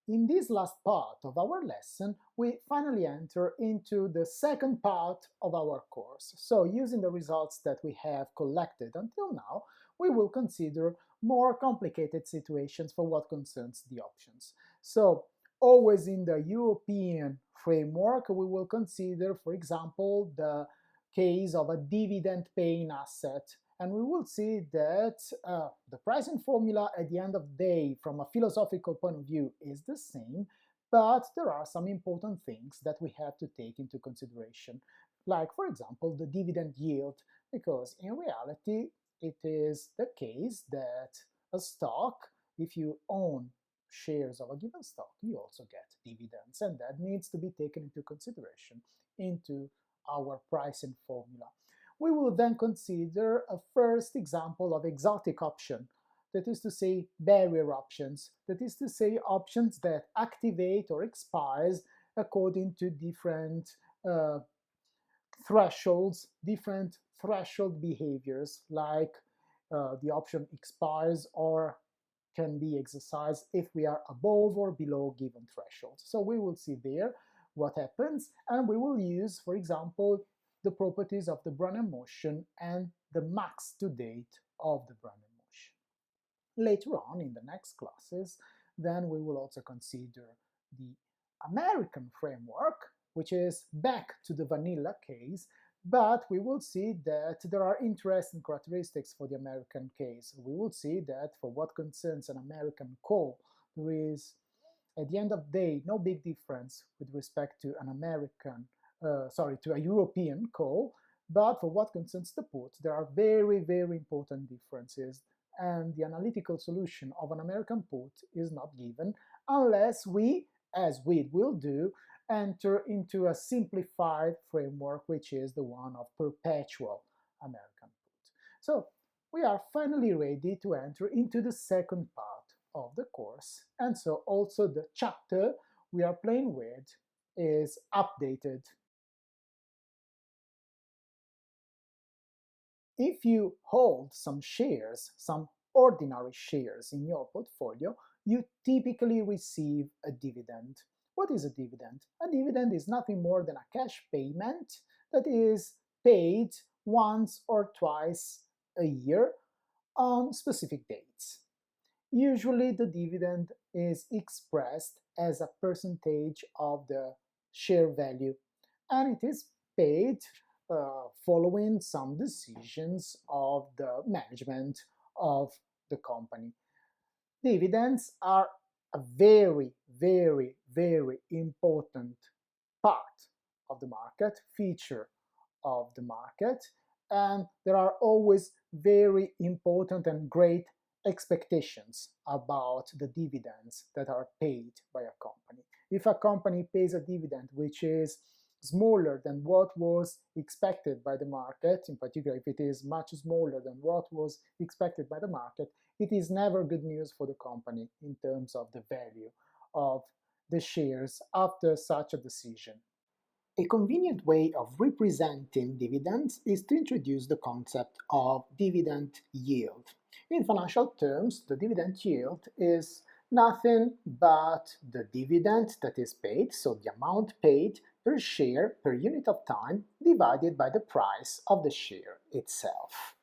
In this last part of our lesson, we finally enter into the second part of our course. So, using the results that we have collected until now, we will consider more complicated situations for what concerns the options. So, always in the European framework, we will consider, for example, the case of a dividend-paying asset. And we will see that the pricing formula at the end of the day, from a philosophical point of view, is the same, but there are some important things that we have to take into consideration, like, for example, the dividend yield, because in reality, it is the case that a stock, if you own shares of a given stock, you also get dividends, and that needs to be taken into consideration into our pricing formula. We will then consider a first example of exotic option, that is to say barrier options, that is to say options that activate or expires according to different thresholds, different threshold behaviors, like the option expires or can be exercised if we are above or below given thresholds. So we will see there what happens, and we will use, for example, the properties of the Brownian motion and the max to date of the Brownian motion. Later on, in the next classes, then we will also consider the American framework, which is back to the vanilla case, but we will see that there are interesting characteristics for the American case. We will see that for what concerns an American call, there is, at the end of the day, no big difference with respect to an to a European call, but for what concerns the put, there are very, very important differences, and the analytical solution of an American put is not given unless we, as we will do, enter into a simplified framework, which is the one of perpetual American put. So we are finally ready to enter into the second part of the course, and so also the chapter we are playing with is updated. If you hold some shares, some ordinary shares in your portfolio, you typically receive a dividend. What is a dividend? A dividend is nothing more than a cash payment that is paid once or twice a year on specific dates. Usually the dividend is expressed as a percentage of the share value, and it is paid following some decisions of the management of the company. Dividends are a very, very, very important part of the market, feature of the market, and there are always very important and great expectations about the dividends that are paid by a company. If a company pays a dividend which is smaller than what was expected by the market, in particular if it is much smaller than what was expected by the market, it is never good news for the company in terms of the value of the shares after such a decision. A convenient way of representing dividends is to introduce the concept of dividend yield. In financial terms, the dividend yield is nothing but the dividend that is paid, so the amount paid per share per unit of time divided by the price of the share itself.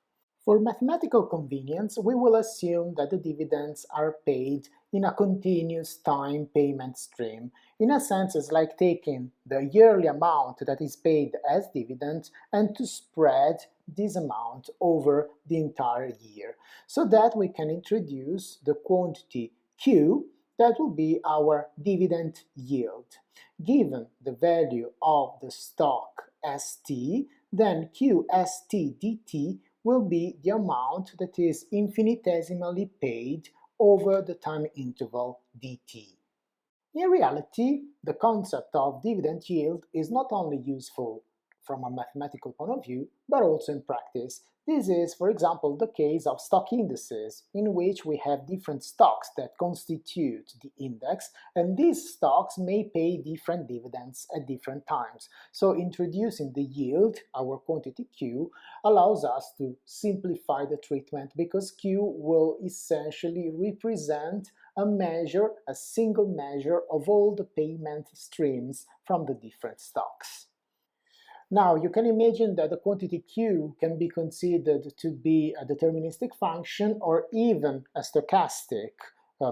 For mathematical convenience, we will assume that the dividends are paid in a continuous time payment stream. In a sense, it's like taking the yearly amount that is paid as dividends and to spread this amount over the entire year, so that we can introduce the quantity Q that will be our dividend yield. Given the value of the stock ST, then QST dt will be the amount that is infinitesimally paid over the time interval dt. In reality, the concept of dividend yield is not only useful from a mathematical point of view, but also in practice. This is, for example, the case of stock indices, in which we have different stocks that constitute the index, and these stocks may pay different dividends at different times. So introducing the yield, our quantity Q, allows us to simplify the treatment, because Q will essentially represent a measure, a single measure of all the payment streams from the different stocks. Now, you can imagine that the quantity Q can be considered to be a deterministic function or even a stochastic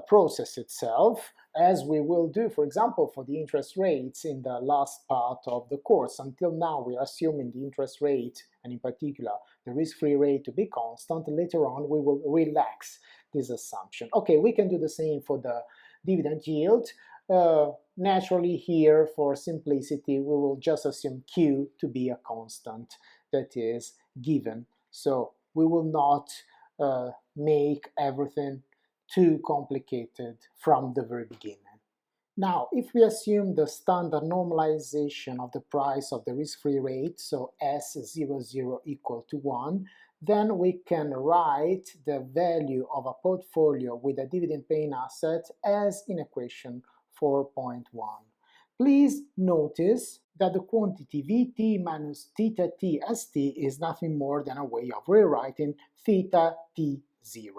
process itself, as we will do, for example, for the interest rates in the last part of the course. Until now, we are assuming the interest rate, and in particular, the risk-free rate to be constant. Later on, we will relax this assumption. Okay, we can do the same for the dividend yield. Naturally here, for simplicity, we will just assume Q to be a constant that is given. So we will not make everything too complicated from the very beginning. Now, if we assume the standard normalization of the price of the risk-free rate, so S00 equal to 1, then we can write the value of a portfolio with a dividend-paying asset as in equation 4.1. Please notice that the quantity Vt minus theta t st is nothing more than a way of rewriting theta t0.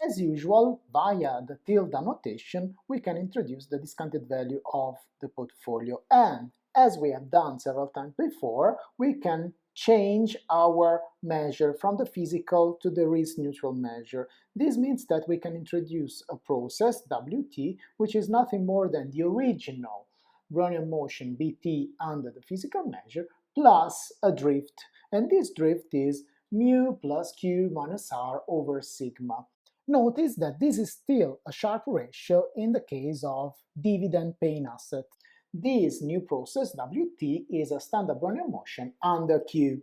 As usual, via the tilde notation, we can introduce the discounted value of the portfolio, and as we have done several times before, we can change our measure from the physical to the risk-neutral measure. This means that we can introduce a process, Wt, which is nothing more than the original Brownian motion Bt under the physical measure, plus a drift, and this drift is mu plus q minus r over sigma. Notice that this is still a Sharpe ratio in the case of dividend-paying asset. This new process, Wt, is a standard Brownian motion under Q.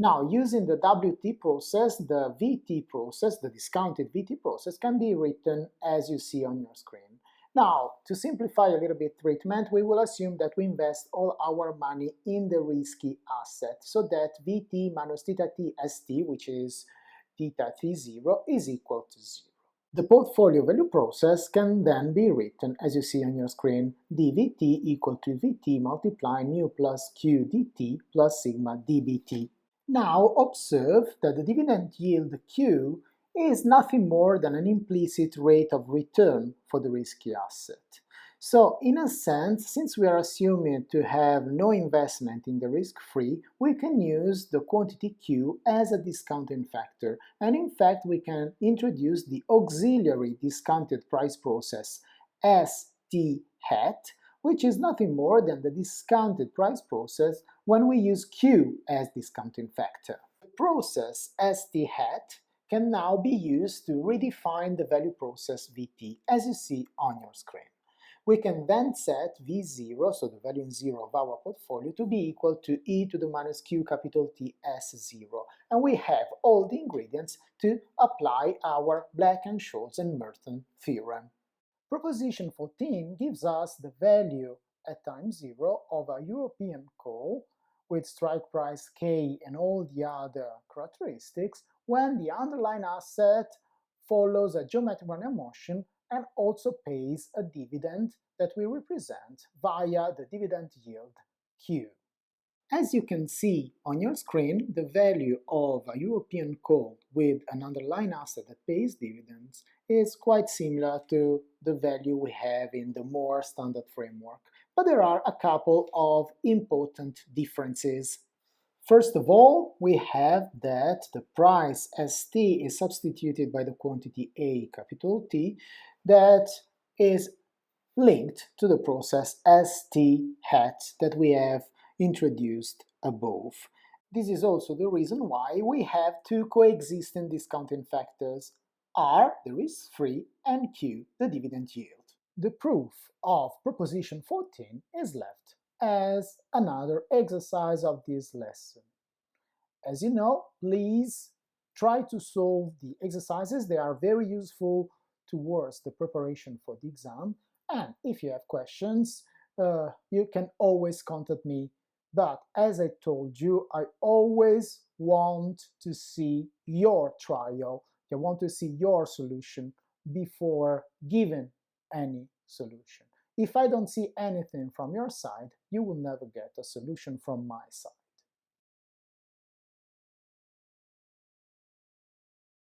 Now, using the Wt process, the Vt process, the discounted Vt process, can be written as you see on your screen. Now, to simplify a little bit treatment, we will assume that we invest all our money in the risky asset, so that Vt minus theta t st, which is theta t0, is equal to 0. The portfolio value process can then be written as you see on your screen, dVt equal to Vt multiplying mu plus q dt plus sigma dBt. Now observe that the dividend yield Q is nothing more than an implicit rate of return for the risky asset. So in a sense, since we are assuming to have no investment in the risk-free, we can use the quantity Q as a discounting factor. And in fact, we can introduce the auxiliary discounted price process, ST hat, which is nothing more than the discounted price process when we use Q as discounting factor. The process ST hat can now be used to redefine the value process Vt, as you see on your screen. We can then set V0, so the value in 0 of our portfolio, to be equal to e to the minus q capital T S0. And we have all the ingredients to apply our Black-Scholes and Merton theorem. Proposition 14 gives us the value at time 0 of a European call with strike price K and all the other characteristics when the underlying asset follows a geometric Brownian motion and also pays a dividend that we represent via the dividend yield Q. As you can see on your screen, the value of a European call with an underlying asset that pays dividends is quite similar to the value we have in the more standard framework, but there are a couple of important differences. First of all, we have that the price ST is substituted by the quantity A capital T that is linked to the process ST hat that we have introduced above. This is also the reason why we have two coexisting discounting factors, R, the risk-free, and Q, the dividend yield. The proof of proposition 14 is left as another exercise of this lesson. As you know, please try to solve the exercises. They are very useful towards the preparation for the exam. And if you have questions, you can always contact me. But as I told you, I always want to see your trial. I want to see your solution before giving any solution. If I don't see anything from your side, you will never get a solution from my side.